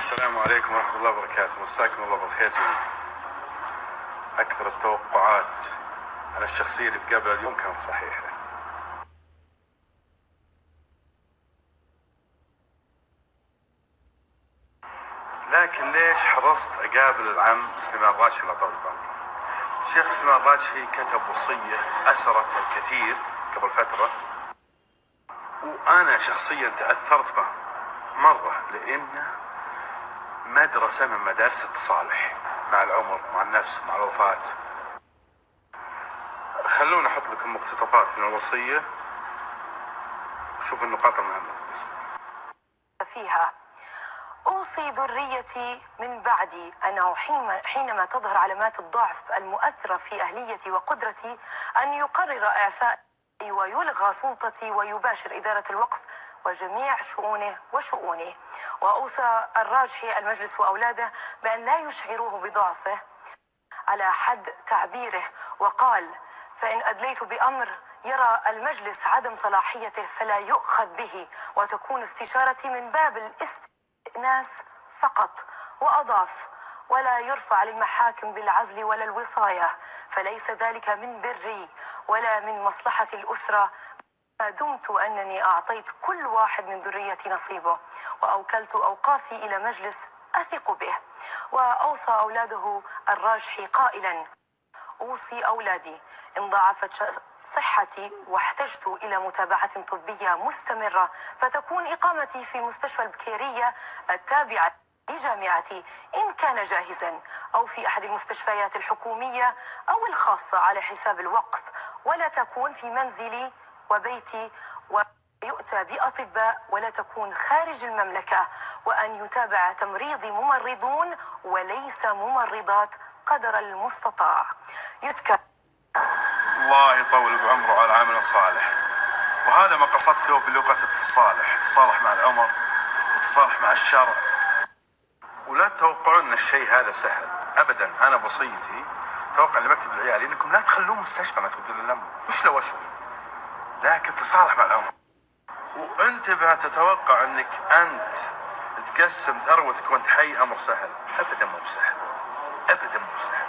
السلام عليكم ورحمة الله وبركاته. مساكم الله بالخير جميعا. أكثر التوقعات عن الشخصية اللي بقابلها اليوم كانت صحيحة، لكن ليش حرصت أقابل العم سليمان الراجحي الله يطول بعمره؟ الشيخ سليمان الراجحي كتب وصية أثرت الكثير قبل فترة، وأنا شخصيا تأثرت به مرة، لأنه مدرسة من مدارس التصالح مع العمر، مع النفس، مع الوفاة. خلونا أحط لكم مقتطفات من الوصية وشوف النقاط المهمة فيها. أوصي ذريتي من بعدي أنه حينما تظهر علامات الضعف المؤثرة في أهليتي وقدرتي أن يقرر إعفائي ويلغى سلطتي ويباشر إدارة الوقف وجميع شؤونه. وأوصى الراجحي المجلس وأولاده بأن لا يشعروه بضعفه على حد تعبيره، وقال: فإن أدليت بأمر يرى المجلس عدم صلاحيته فلا يؤخذ به، وتكون استشارتي من باب الاستئناس فقط. وأضاف: ولا يرفع للمحاكم بالعزل ولا الوصاية، فليس ذلك من بري ولا من مصلحة الأسرة، ما دمت أنني أعطيت كل واحد من ذريتي نصيبه، وأوكلت أوقافي إلى مجلس أثق به. وأوصى أولاده الراجحي قائلا: أوصي أولادي إن ضعفت صحتي واحتجت إلى متابعة طبية مستمرة فتكون إقامتي في مستشفى البكيرية التابعة لجامعتي إن كان جاهزا، أو في أحد المستشفيات الحكومية أو الخاصة على حساب الوقف، ولا تكون في منزلي وبيتي، ويؤتى بأطباء ولا تكون خارج المملكة، وأن يتابع تمريضي ممرضون وليس ممرضات قدر المستطاع. يذكر الله يطول بعمره على العمل الصالح، وهذا ما قصدته بلغة التصالح، تصالح مع العمر وتصالح مع الشرع. ولا تتوقعون ان الشيء هذا سهل ابدا. انا بوصيتي توقع اللي بكتب لعيالي انكم لا تخلوه مستشفى، ما تودون لهم مش لو وشوي، لكن تصالح مع العمر. وانتبه تتوقع انك انت تقسم ثروتك وانت حي، امر سهل ابدا، مو سهل ابدا، مو سهل.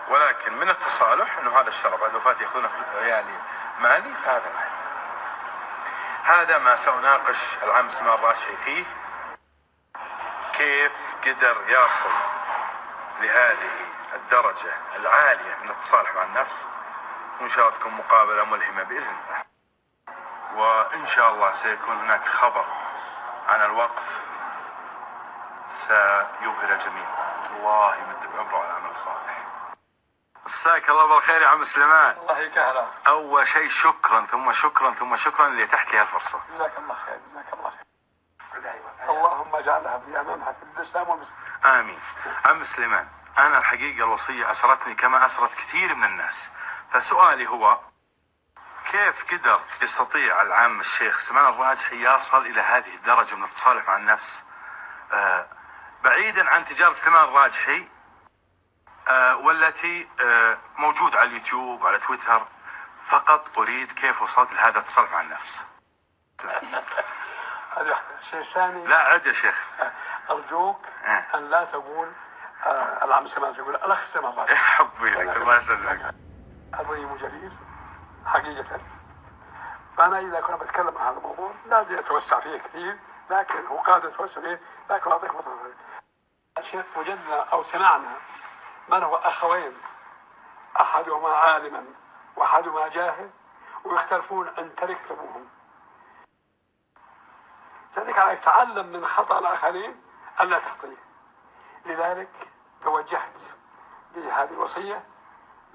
ولكن من التصالح انه هذا الشرع بعد وفاتي ياخذونه في عيالي مالي، فهذا مالي. هذا ما سأناقش العم سليمان الراجحي فيه، كيف قدر يصل لهذه الدرجة العالية من التصالح مع النفس. وإن شاء الله تكون مقابلة ملهمة بإذن الله، وإن شاء الله سيكون هناك خبر عن الوقف سيبهر الجميع. الله يمد بعمره على العمل الصالح. مساك الله بالخير يا عم سليمان. الله يكهلا. أول شيء شكرا ثم شكرا ثم شكرا اللي اتحت لي هالفرصة. جزاك الله خير، جزاك الله خير. اللهم اجعلها في امام حسن الاسلام والمسلمين. آمين. عم سليمان، أنا الحقيقة الوصية أسرتني كما أسرت كثير من الناس، فسؤالي هو: كيف قدر يستطيع العم الشيخ سليمان الراجحي يصل إلى هذه الدرجة من التصالح مع النفس، بعيدا عن تجارة سليمان الراجحي والتي موجودة على اليوتيوب وعلى تويتر، فقط أريد كيف وصلت لهذا التصالح مع النفس. هذه واحدة. الشيء الثاني، لا عد يا شيخ، أرجوك أن لا تقول العم سليمان، تقول الأخ سليمان الراجحي. حبي لك، الله يسلمك. هذا رجل جليل حقيقة، فأنا إذا كنا بتكلم عن هذا الموضوع لا أتوسع فيه كثير، لكن هو قادر يتوسع فيه، لكن أعطيك مثلا الشيخ وجدنا أو سمعنا من هو أخوين، أحدهما عالما وأحدهما جاهل، ويختلفون أن تكتبوهم. ذلك عليك تعلم من خطأ الآخرين ألا تخطئ. لذلك توجهت بهذه الوصية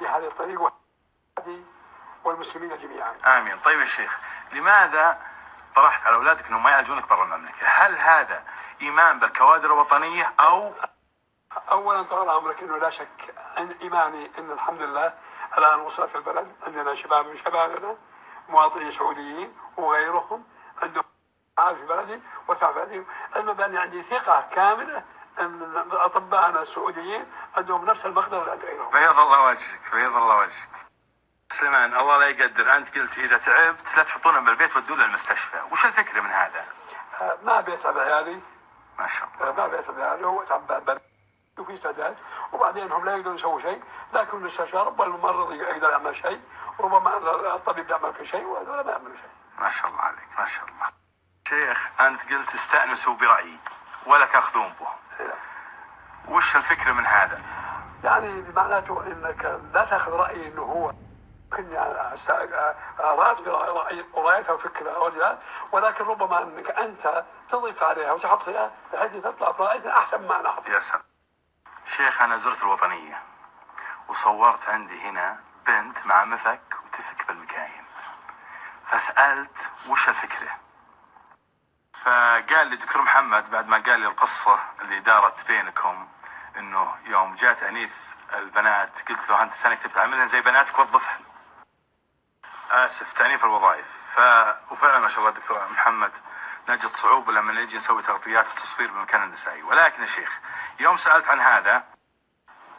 بهذه الطريقة والمسلمين جميعا. آمين. طيب يا شيخ، لماذا طرحت على أولادك أنهم ما يعالجونك برا المملكة؟ هل هذا إيمان بالكوادر الوطنية أو؟ أولا طال عمرك أنه لا شك أن إيماني أن الحمد لله الآن وصلت في البلد عندنا شباب من شبابنا مواطنين سعوديين وغيرهم عندهم في بلدي وتعب بلدي، المباني عندي ثقة كاملة أن أطباءنا السعوديين عندهم نفس المقدرة اللي عند غيرهم. بيض الله وجهك، بيض الله وجهك. سليمان الله لا يقدر، أنت قلت إذا تعبت لا تحطونه بالبيت ودوه للمستشفى، وش الفكرة من هذا؟ ما بيتعب عيالي ما شاء الله. ما بيعتمد هو تعبان وفي استعداد، وبعدين هم لا يقدرون يسووا شيء، لكن المستشار ربما الممرض يقدر يعمل شيء، وربما الطبيب يعمل كل شيء، وهذول ما يعملوا شيء. ما شاء الله عليك، ما شاء الله. شيخ أنت قلت استأنسوا برأيي ولا تأخذون به. وش الفكرة من هذا؟ يعني بمعناته انك لا تاخذ رايي انه هو ممكن راد رأيته فكره او لا، ولكن ربما انك انت تضيف عليها وتحط فيها بحيث تطلع برأيك احسن ما نحط. يا سلام. شيخ أنا زرت الوطنية وصورت عندي هنا بنت مع مفك وتفك بالمكاين، فسألت وش الفكرة، فقال لي دكتور محمد بعد ما قال لي القصة اللي دارت بينكم انه يوم جات انيث البنات قلت له انت السنة كنت تعملها زي بناتك وظفها، اسف تأنيف الوظائف. وفعلا ما شاء الله دكتور محمد نجد صعوبة لما نجي نسوي تغطيات وتصوير بالمكان النسائي. ولكن يا شيخ يوم سألت عن هذا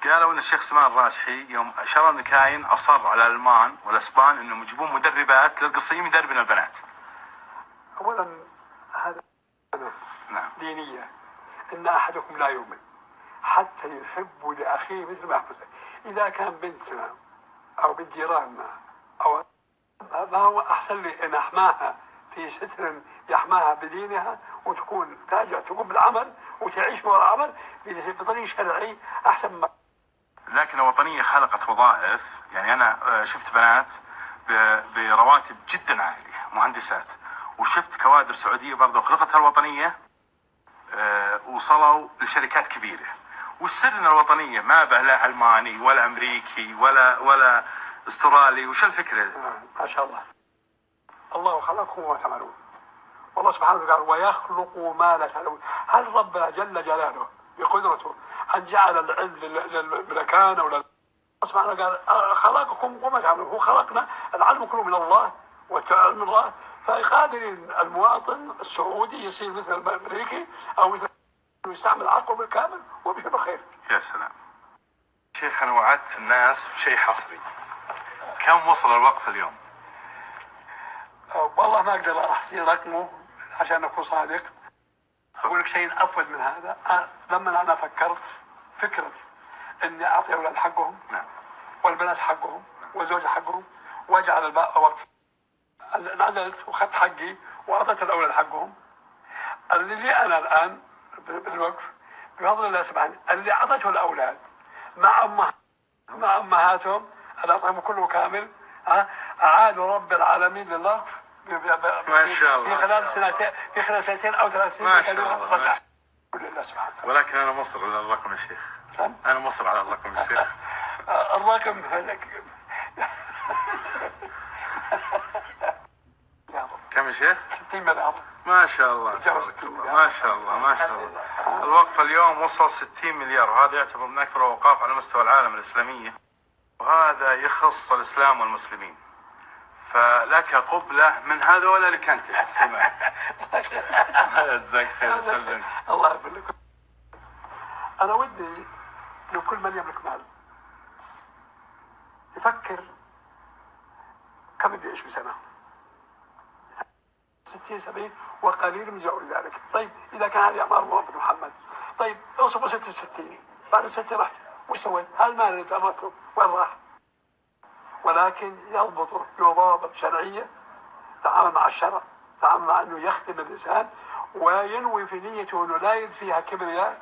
قالوا ان الشيخ سمان الراجحي يوم شرى المكاين اصر على الالمان والاسبان انهم يجيبون مدربات للقصيم يدربن البنات. اولا هذا نعم. دينية ان احدكم لا يؤمن حتى يحب لاخيه مثل ما يحب. اذا كان بنتنا او بنت جيراننا او ما هو احسن لي ان احماها في ستر يحماها بدينها، وتكون ترجع تقوم بالعمل وتعيش بها العمل بطريق شرعي احسن ما. لكن الوطنية خلقت وظائف، يعني انا شفت بنات برواتب جدا عالية مهندسات، وشفت كوادر سعودية برضه خلقتها الوطنية وصلوا لشركات كبيرة. والسر ان الوطنية ما به لا الماني ولا امريكي ولا استرالي. وش الفكرة؟ ما شاء الله. الله خلقكم وما تعملون. والله سبحانه وتعالى قال ويخلق ما لا تعلمون. هل رب جل جلاله بقدرته ان جعل العلم للملكانه ولا سبحانه قال خلقكم وما تعملون. هو خلقنا، العلم كله من الله والعلم من الله، فقادر المواطن السعودي يصير مثل الامريكي او مثل يستعمل عقله بالكامل وبشر بخير. يا سلام. شيخ انا وعدت الناس بشيء حصري. كم وصل الوقف اليوم؟ والله ما اقدر احصي رقمه عشان اكون صادق. اقول لك شيء افضل من هذا. لما انا فكرت فكره اني اعطي اولاد حقهم نعم. والبنات حقهم والزوجه حقهم واجعل الباقي وقف، نزلت واخذت حقي واعطيت الاولاد حقهم. اللي انا الان بالوقف بفضل الله سبحانه اللي اعطيته الاولاد مع امهاتهم الاطعمه كله كامل اعادوا رب العالمين للوقف ما شاء الله في خلال سنتين او 3 سنين. ما شاء الله. رجع لله سبحانه وتعالى. ولكن انا مصر على الرقم يا شيخ. انا مصر على الرقم يا شيخ. الرقم كم يا شيخ؟ 60 مليار. ما شاء الله تبارك الله. ما شاء الله ما شاء الله. الوقف اليوم وصل 60 مليار، وهذا يعتبر من اكبر الاوقاف على مستوى العالم الاسلاميه، وهذا يخص الاسلام والمسلمين. فلك قبلة من هذول اللي كنت تسمع. جزاك خير وسلم. الله يبارك لك. انا ودي لو كل من يملك مال يفكر كم بده يعيش بسنه 60 70 وقليل من جاءوا ذلك. طيب اذا كان هذه اعمار محمد، طيب اصبر 60 بعد 60 رحت وش سويت؟ هالمال اللي تأمرته وين راح؟ ولكن يضبطه بضوابط شرعيه، تعامل مع الشرع، تعامل مع انه يخدم الانسان، وينوي في نيته انه لا يد فيها كبرياء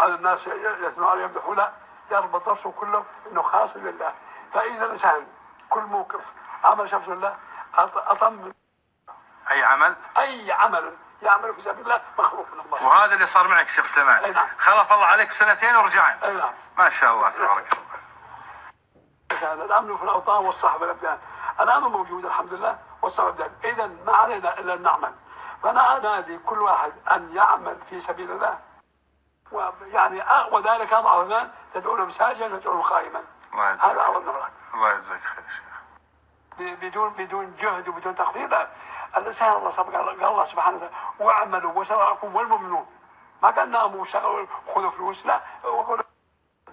على الناس يثنوا عليه يمدحوا، لا يربط نفسه كله انه خاص لله. فاذا الانسان كل موقف عمل شخص لله اطم اي عمل يعمل في سبيل الله مخلوق من الله. وهذا اللي صار معك شيخ سليمان. نعم. خلف الله عليك بسنتين ورجعان. اي نعم. ما شاء الله تبارك الله. الامن في الاوطان والصحه والابدان. الامن موجود الحمد لله والصحه والابدان، اذا ما علينا الا ان نعمل. فانا انادي كل واحد ان يعمل في سبيل الله، ويعني وذلك اضعف الان تدعون مساجدا تدعون قائما. هذا اول نمره. الله يجزاك خير شيخ. بدون جهد وبدون تقدير لا. الانسان الله سبحانه قال الله سبحانه وتعالى واعملوا وسرعكم والمؤمنون، ما قال ناموا خذوا فلوس، لا.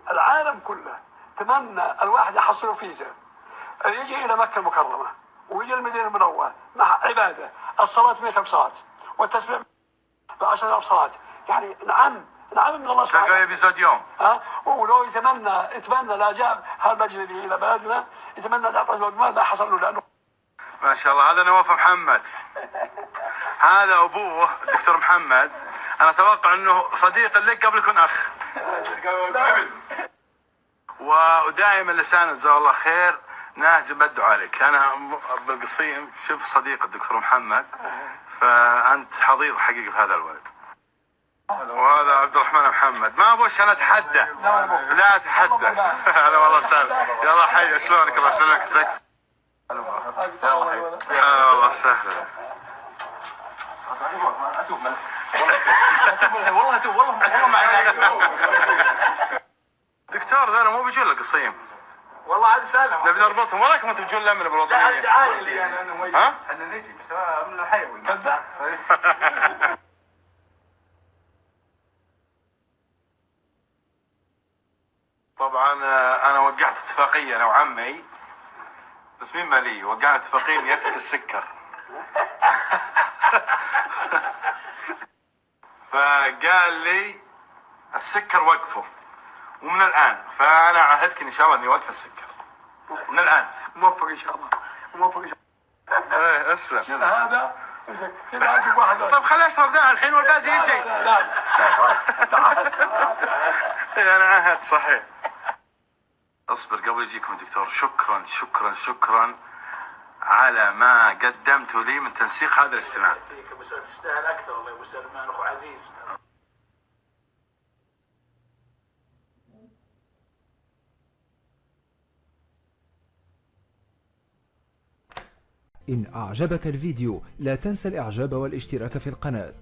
العالم كله تمنى الواحد يحصل فيزا يجي الى مكه المكرمه ويجي المدينه المنوره مع عباده الصلاه 100 صلاه والتسبيح ب10,000 صلاة. يعني نعم من الله سبحانه تلقى يبي زاد يوم. ولو يتمنى لا جاء هالمجلس الى بلدنا يتمنى ان يعطى زوج مال ما حصل له لانه ما شاء الله. هذا نواف محمد، هذا ابوه الدكتور محمد. انا اتوقع انه صديق لك قبل يكون اخ. ودائما لسانه جزاه الله خير ناهج بالدعاء عليك. انا بالقصيم شوف صديق الدكتور محمد، فانت حضيض حقيقي في هذا الولد. وهذا عبد الرحمن محمد. ما ابغاش انا اتحدى، لا اتحدى. هلا والله سهلا. يلا حي، شلونك؟ الله يسلمك. ازيك؟ هلا والله سهلا. والله دكتور ذولا مو بيجون لك قصيم. والله عاد سالم نبي نربطهم وراكم انتم بتجون لنا بالوطنيه. لا عادي اللي يعني انه ها؟ احنا نجي بس من الحيوي. طبعا انا وقعت اتفاقيه انا وعمي، بس مين مالي وقعنا اتفاقيه يترك السكر. فقال لي السكر وقفه ومن الان، فانا عهدك ان شاء الله اني اوقف السكر من الان. موفق ان شاء الله، موفق ان شاء الله. ايه اسلم. شنو هذا؟ واحد. طيب خليني اشرب ذا الحين والباقي يجي. لا انا عهد صحيح. اصبر قبل يجيكم دكتور. شكرا شكرا شكرا على ما قدمته لي من تنسيق هذا الاجتماع. فيك بس تستاهل اكثر والله يا ابو سلمان اخو عزيز. إن أعجبك الفيديو لا تنسى الإعجاب والاشتراك في القناة.